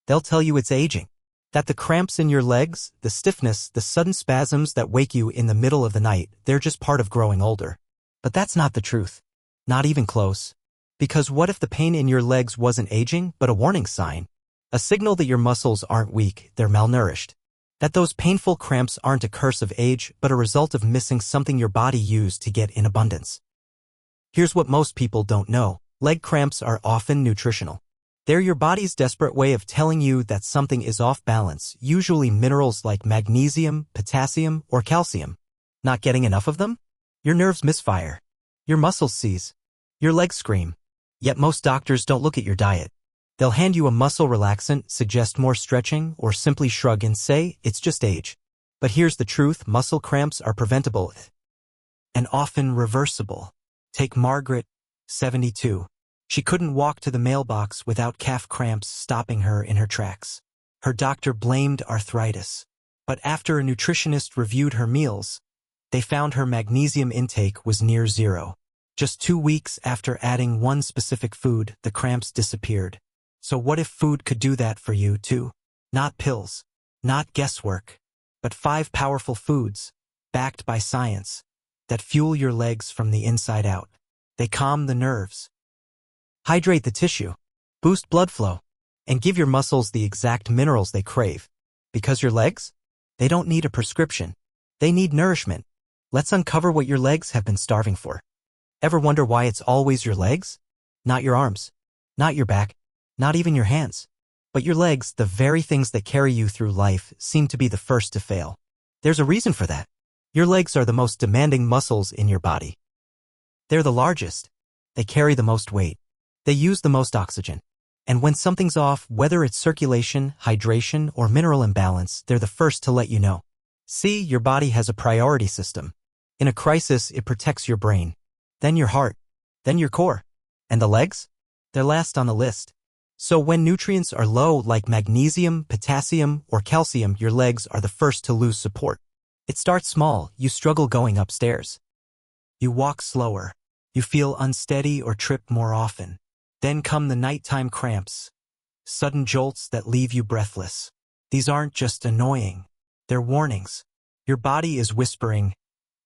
They'll tell you it's aging. That the cramps in your legs, the stiffness, the sudden spasms that wake you in the middle of the night, they're just part of growing older. But that's not the truth. Not even close. Because what if the pain in your legs wasn't aging, but a warning sign? A signal that your muscles aren't weak, they're malnourished. That those painful cramps aren't a curse of age, but a result of missing something your body used to get in abundance. Here's what most people don't know. Leg cramps are often nutritional. They're your body's desperate way of telling you that something is off balance, usually minerals like magnesium, potassium, or calcium. Not getting enough of them? Your nerves misfire. Your muscles seize. Your legs scream. Yet most doctors don't look at your diet. They'll hand you a muscle relaxant, suggest more stretching, or simply shrug and say, it's just age. But here's the truth, muscle cramps are preventable and often reversible. Take Margaret, 72. She couldn't walk to the mailbox without calf cramps stopping her in her tracks. Her doctor blamed arthritis. But after a nutritionist reviewed her meals, they found her magnesium intake was near zero. Just 2 weeks after adding one specific food, the cramps disappeared. So what if food could do that for you too? Not pills, not guesswork, but 5 powerful foods, backed by science, that fuel your legs from the inside out. They calm the nerves, hydrate the tissue, boost blood flow, and give your muscles the exact minerals they crave. Because your legs? They don't need a prescription. They need nourishment. Let's uncover what your legs have been starving for. Ever wonder why it's always your legs? Not your arms, not your back, not even your hands. But your legs, the very things that carry you through life, seem to be the first to fail. There's a reason for that. Your legs are the most demanding muscles in your body. They're the largest. They carry the most weight. They use the most oxygen. And when something's off, whether it's circulation, hydration, or mineral imbalance, they're the first to let you know. See, your body has a priority system. In a crisis, it protects your brain, then your heart, then your core. And the legs? They're last on the list. So when nutrients are low like magnesium, potassium, or calcium, your legs are the first to lose support. It starts small. You struggle going upstairs. You walk slower. You feel unsteady or trip more often. Then come the nighttime cramps, sudden jolts that leave you breathless. These aren't just annoying. They're warnings. Your body is whispering,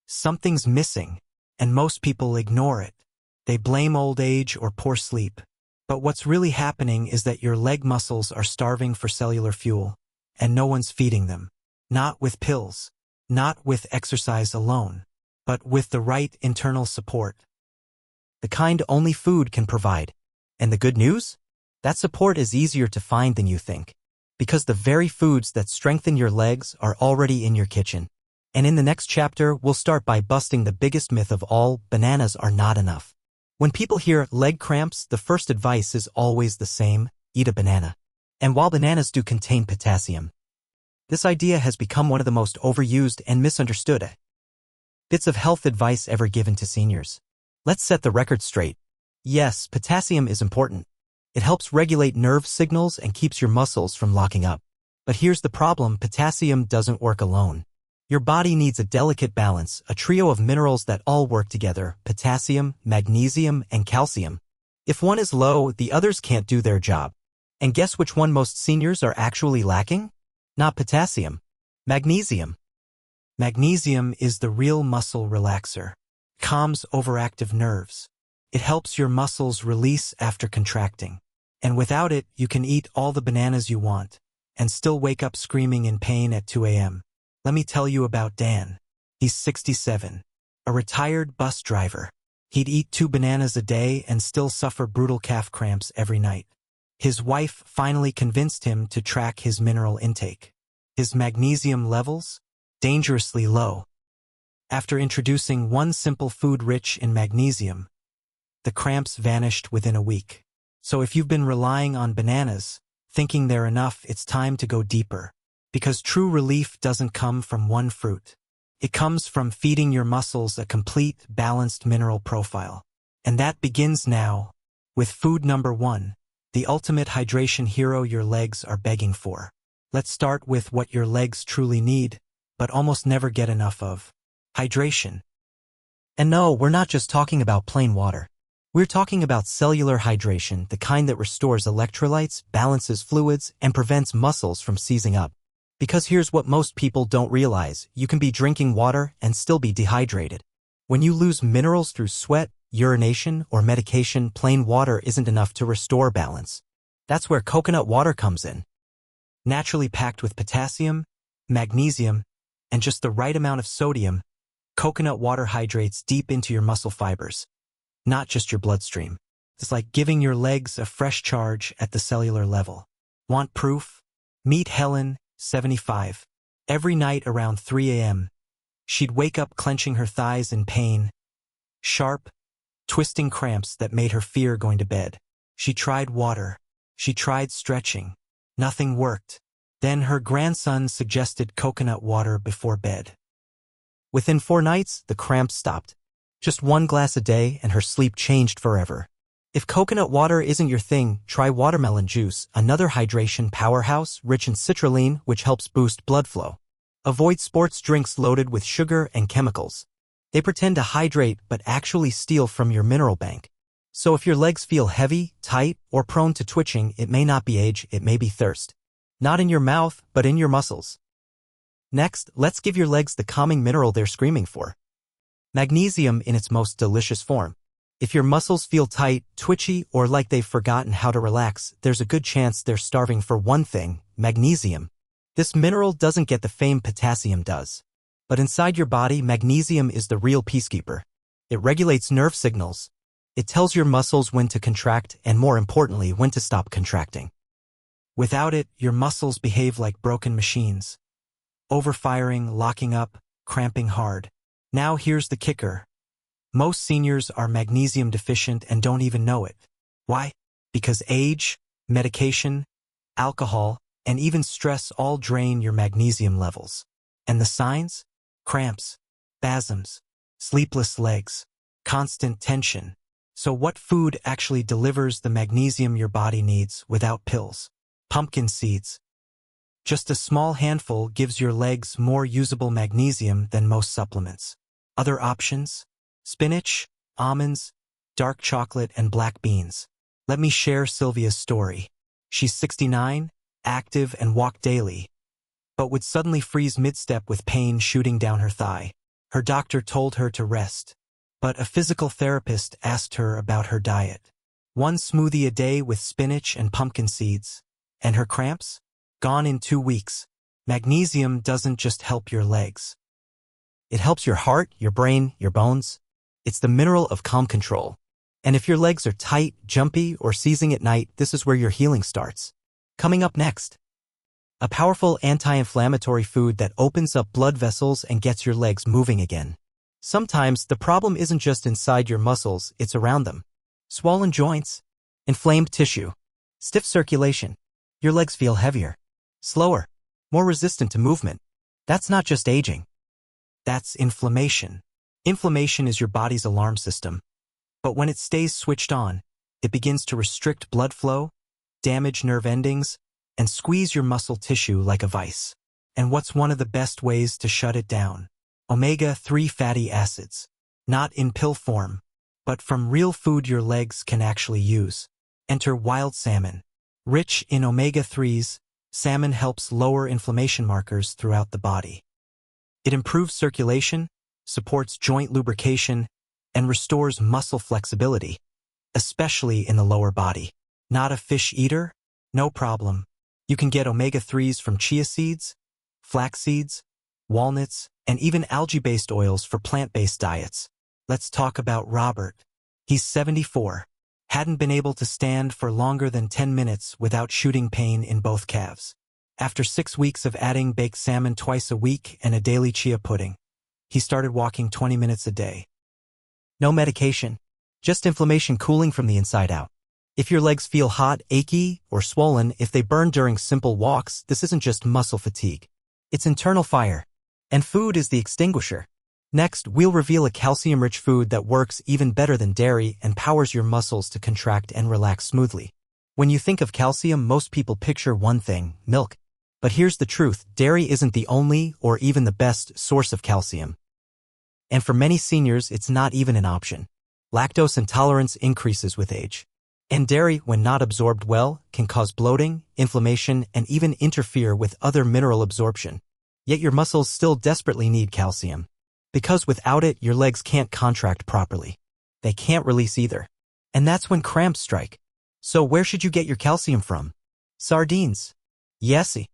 something's missing, and most people ignore it. They blame old age or poor sleep. But what's really happening is that your leg muscles are starving for cellular fuel, and no one's feeding them. Not with pills, not with exercise alone, but with the right internal support. The kind only food can provide. And the good news? That support is easier to find than you think. Because the very foods that strengthen your legs are already in your kitchen. And in the next chapter, we'll start by busting the biggest myth of all: bananas are not enough. When people hear leg cramps, the first advice is always the same: eat a banana. And while bananas do contain potassium, this idea has become one of the most overused and misunderstood bits of health advice ever given to seniors. Let's set the record straight. Yes, potassium is important. It helps regulate nerve signals and keeps your muscles from locking up. But here's the problem: potassium doesn't work alone. Your body needs a delicate balance, a trio of minerals that all work together: potassium, magnesium, and calcium. If one is low, the others can't do their job. And guess which one most seniors are actually lacking? Not potassium. Magnesium. Magnesium is the real muscle relaxer. Calms overactive nerves. It helps your muscles release after contracting. And without it, you can eat all the bananas you want and still wake up screaming in pain at 2 a.m. Let me tell you about Dan. He's 67, a retired bus driver. He'd eat 2 bananas a day and still suffer brutal calf cramps every night. His wife finally convinced him to track his mineral intake. His magnesium levels? Dangerously low. After introducing one simple food rich in magnesium, the cramps vanished within a week. So if you've been relying on bananas, thinking they're enough, it's time to go deeper. Because true relief doesn't come from one fruit. It comes from feeding your muscles a complete, balanced mineral profile. And that begins now, with food number 1, the ultimate hydration hero your legs are begging for. Let's start with what your legs truly need, but almost never get enough of: hydration. And no, we're not just talking about plain water. We're talking about cellular hydration, the kind that restores electrolytes, balances fluids, and prevents muscles from seizing up. Because here's what most people don't realize: you can be drinking water and still be dehydrated. When you lose minerals through sweat, urination, or medication, plain water isn't enough to restore balance. That's where coconut water comes in. Naturally packed with potassium, magnesium, and just the right amount of sodium, coconut water hydrates deep into your muscle fibers, not just your bloodstream. It's like giving your legs a fresh charge at the cellular level. Want proof? Meet Helen, 75. Every night around 3 a.m., she'd wake up clenching her thighs in pain, sharp, twisting cramps that made her fear going to bed. She tried water. She tried stretching. Nothing worked. Then her grandson suggested coconut water before bed. Within 4 nights, the cramps stopped. Just 1 glass a day and her sleep changed forever. If coconut water isn't your thing, try watermelon juice, another hydration powerhouse rich in citrulline, which helps boost blood flow. Avoid sports drinks loaded with sugar and chemicals. They pretend to hydrate but actually steal from your mineral bank. So if your legs feel heavy, tight, or prone to twitching, it may not be age, it may be thirst. Not in your mouth, but in your muscles. Next, let's give your legs the calming mineral they're screaming for. Magnesium in its most delicious form. If your muscles feel tight, twitchy, or like they've forgotten how to relax, there's a good chance they're starving for one thing: magnesium. This mineral doesn't get the fame potassium does. But inside your body, magnesium is the real peacekeeper. It regulates nerve signals. It tells your muscles when to contract and, more importantly, when to stop contracting. Without it, your muscles behave like broken machines. Overfiring, locking up, cramping hard. Now here's the kicker. Most seniors are magnesium deficient and don't even know it. Why? Because age, medication, alcohol, and even stress all drain your magnesium levels. And the signs? Cramps, spasms, sleepless legs, constant tension. So what food actually delivers the magnesium your body needs without pills? Pumpkin seeds. Just a small handful gives your legs more usable magnesium than most supplements. Other options? Spinach, almonds, dark chocolate, and black beans. Let me share Sylvia's story. She's 69, active, and walk daily, but would suddenly freeze mid-step with pain shooting down her thigh. Her doctor told her to rest, but a physical therapist asked her about her diet. 1 smoothie a day with spinach and pumpkin seeds, and her cramps? Gone in 2 weeks. Magnesium doesn't just help your legs. It helps your heart, your brain, your bones. It's the mineral of calm control. And if your legs are tight, jumpy, or seizing at night, this is where your healing starts. Coming up next, a powerful anti-inflammatory food that opens up blood vessels and gets your legs moving again. Sometimes the problem isn't just inside your muscles, it's around them. Swollen joints, inflamed tissue, stiff circulation. Your legs feel heavier, slower, more resistant to movement. That's not just aging. That's inflammation. Inflammation is your body's alarm system. But when it stays switched on, it begins to restrict blood flow, damage nerve endings, and squeeze your muscle tissue like a vice. And what's one of the best ways to shut it down? Omega-3 fatty acids. Not in pill form, but from real food your legs can actually use. Enter wild salmon. Rich in omega-3s, salmon helps lower inflammation markers throughout the body. It improves circulation, supports joint lubrication, and restores muscle flexibility, especially in the lower body. Not a fish eater? No problem. You can get omega-3s from chia seeds, flax seeds, walnuts, and even algae-based oils for plant-based diets. Let's talk about Robert. He's 74. Hadn't been able to stand for longer than 10 minutes without shooting pain in both calves. After 6 weeks of adding baked salmon twice a week and a daily chia pudding, he started walking 20 minutes a day. No medication, just inflammation cooling from the inside out. If your legs feel hot, achy, or swollen, if they burn during simple walks, this isn't just muscle fatigue. It's internal fire. And food is the extinguisher. Next, we'll reveal a calcium-rich food that works even better than dairy and powers your muscles to contract and relax smoothly. When you think of calcium, most people picture one thing: milk. But here's the truth: dairy isn't the only or even the best source of calcium. And for many seniors, it's not even an option. Lactose intolerance increases with age. And dairy, when not absorbed well, can cause bloating, inflammation, and even interfere with other mineral absorption. Yet your muscles still desperately need calcium. Because without it, your legs can't contract properly. They can't release either. And that's when cramps strike. So where should you get your calcium from? Sardines. Yesy.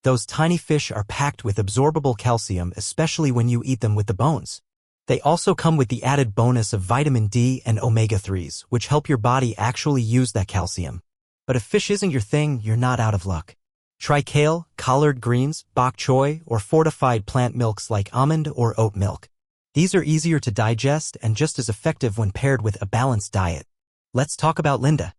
Those tiny fish are packed with absorbable calcium, especially when you eat them with the bones. They also come with the added bonus of vitamin D and omega-3s, which help your body actually use that calcium. But if fish isn't your thing, you're not out of luck. Try kale, collard greens, bok choy, or fortified plant milks like almond or oat milk. These are easier to digest and just as effective when paired with a balanced diet. Let's talk about Linda.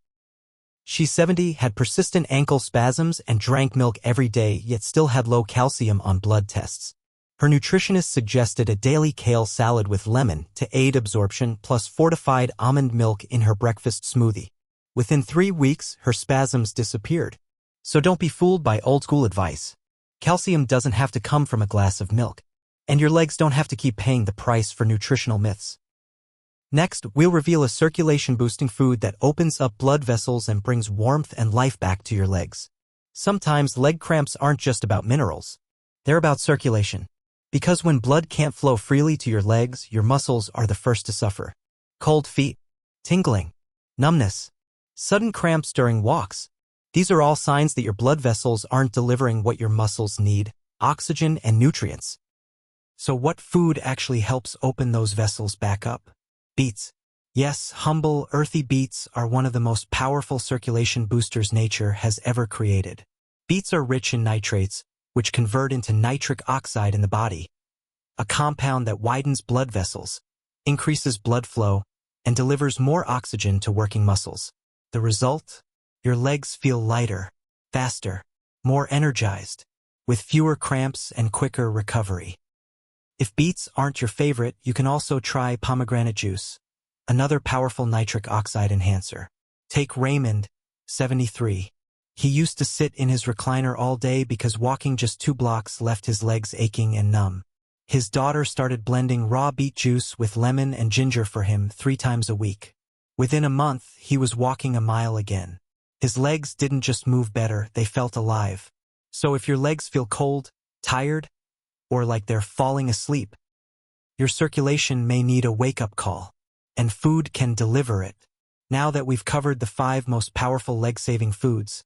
She's 70, had persistent ankle spasms, and drank milk every day, yet still had low calcium on blood tests. Her nutritionist suggested a daily kale salad with lemon to aid absorption plus fortified almond milk in her breakfast smoothie. Within 3 weeks, her spasms disappeared. So don't be fooled by old-school advice. Calcium doesn't have to come from a glass of milk. And your legs don't have to keep paying the price for nutritional myths. Next, we'll reveal a circulation-boosting food that opens up blood vessels and brings warmth and life back to your legs. Sometimes leg cramps aren't just about minerals. They're about circulation. Because when blood can't flow freely to your legs, your muscles are the first to suffer. Cold feet, tingling, numbness, sudden cramps during walks. These are all signs that your blood vessels aren't delivering what your muscles need, oxygen and nutrients. So what food actually helps open those vessels back up? Beets. Yes, humble, earthy beets are one of the most powerful circulation boosters nature has ever created. Beets are rich in nitrates, which convert into nitric oxide in the body, a compound that widens blood vessels, increases blood flow, and delivers more oxygen to working muscles. The result? Your legs feel lighter, faster, more energized, with fewer cramps and quicker recovery. If beets aren't your favorite, you can also try pomegranate juice, another powerful nitric oxide enhancer. Take Raymond, 73. He used to sit in his recliner all day because walking just 2 blocks left his legs aching and numb. His daughter started blending raw beet juice with lemon and ginger for him 3 times a week. Within a month, he was walking a mile again. His legs didn't just move better, they felt alive. So if your legs feel cold, tired, or like they're falling asleep, your circulation may need a wake-up call, and food can deliver it. Now that we've covered the 5 most powerful leg-saving foods,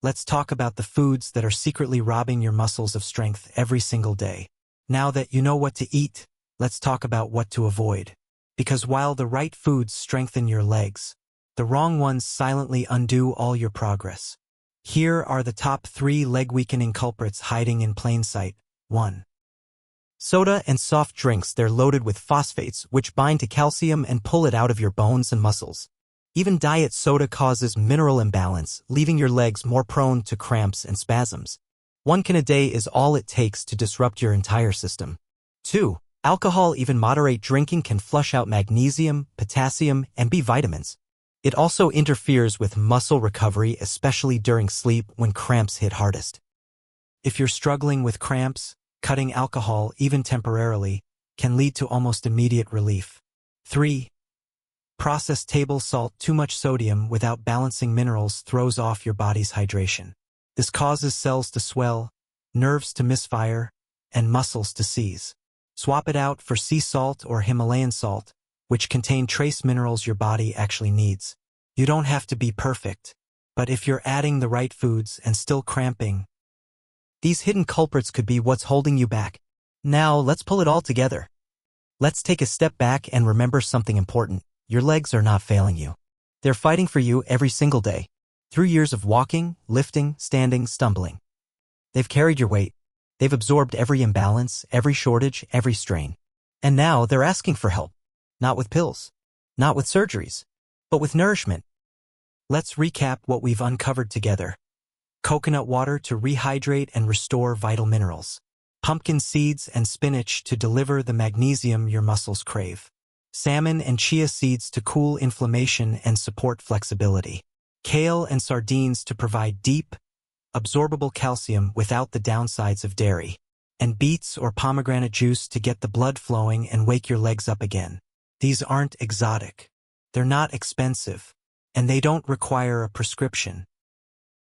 let's talk about the foods that are secretly robbing your muscles of strength every single day. Now that you know what to eat, let's talk about what to avoid. Because while the right foods strengthen your legs, the wrong ones silently undo all your progress. Here are the top 3 leg-weakening culprits hiding in plain sight. 1. Soda and soft drinks. They're loaded with phosphates, which bind to calcium and pull it out of your bones and muscles. Even diet soda causes mineral imbalance, leaving your legs more prone to cramps and spasms. 1 can a day is all it takes to disrupt your entire system. 2. Alcohol. Even moderate drinking can flush out magnesium, potassium, and B vitamins. It also interferes with muscle recovery, especially during sleep when cramps hit hardest. If you're struggling with cramps, cutting alcohol, even temporarily, can lead to almost immediate relief. 3. Processed table salt. Too much sodium without balancing minerals throws off your body's hydration. This causes cells to swell, nerves to misfire, and muscles to seize. Swap it out for sea salt or Himalayan salt, which contain trace minerals your body actually needs. You don't have to be perfect, but if you're adding the right foods and still cramping, these hidden culprits could be what's holding you back. Now, let's pull it all together. Let's take a step back and remember something important. Your legs are not failing you. They're fighting for you every single day. Through years of walking, lifting, standing, stumbling. They've carried your weight. They've absorbed every imbalance, every shortage, every strain. And now they're asking for help. Not with pills. Not with surgeries. But with nourishment. Let's recap what we've uncovered together. Coconut water to rehydrate and restore vital minerals. Pumpkin seeds and spinach to deliver the magnesium your muscles crave. Salmon and chia seeds to cool inflammation and support flexibility. Kale and sardines to provide deep, absorbable calcium without the downsides of dairy. And beets or pomegranate juice to get the blood flowing and wake your legs up again. These aren't exotic. They're not expensive. And they don't require a prescription.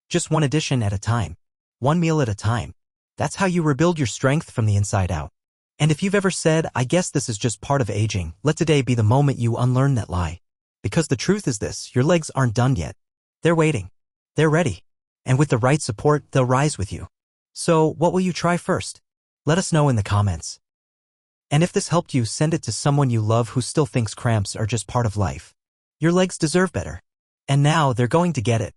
Just one addition at a time. One meal at a time. That's how you rebuild your strength from the inside out. And if you've ever said, I guess this is just part of aging, let today be the moment you unlearn that lie. Because the truth is this, your legs aren't done yet. They're waiting. They're ready. And with the right support, they'll rise with you. So, what will you try first? Let us know in the comments. And if this helped you, send it to someone you love who still thinks cramps are just part of life. Your legs deserve better. And now they're going to get it.